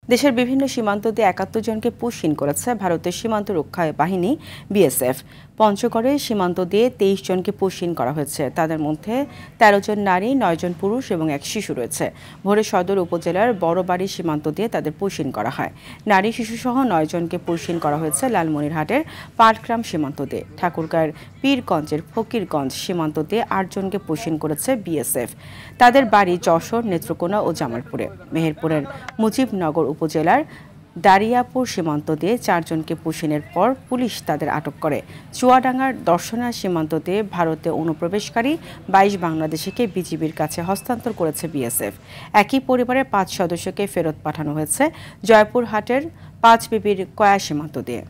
দেশের বিভিন্ন সীমান্ত দিয়ে ৭১ জনকে পুশিন করেছে ভারতের সীমান্ত রক্ষা বাহিনী বিএসএফ। পঞ্চগড়ে সীমান্ত দিয়ে ২৩ জনকে পুশিন করা হয়েছে। তাদের মধ্যে ১৩ জন নারী, ৯ জন পুরুষ এবং এক শিশু রয়েছে। ভোরে সদর উপজেলার বড়বাড়ি সীমান্ত দিয়ে তাদের পুশিন করা হয়। নারী, শিশুসহ ৯ জনকে পুশিন করা হয়েছে লালমনিরহাটের পাটগ্রাম সীমান্ত দিয়ে। ঠাকুরগাঁয়ের পীরগঞ্জের ফকিরগঞ্জ সীমান্ত দিয়ে ৮ জনকে পুশিন করেছে বিএসএফ। তাদের বাড়ি যশোর, নেত্রকোনা ও জামালপুরে। মেহেরপুরের মুজিবনগর উপজেলার দারিয়াপুর সীমান্ত দিয়ে ৪ জনকে পুশিনের পর পুলিশ তাদের আটক করে। চুয়াডাঙ্গার দর্শনা সীমান্ত দিয়ে ভারতে অনুপ্রবেশকারী ২২ বাংলাদেশিকে বিজিবির কাছে হস্তান্তর করেছে বিএসএফ। একই পরিবারের ৫ সদস্যকে ফেরত পাঠানো হয়েছে জয়পুরহাটের পাঁচবিবির কয়া সীমান্ত দিয়ে।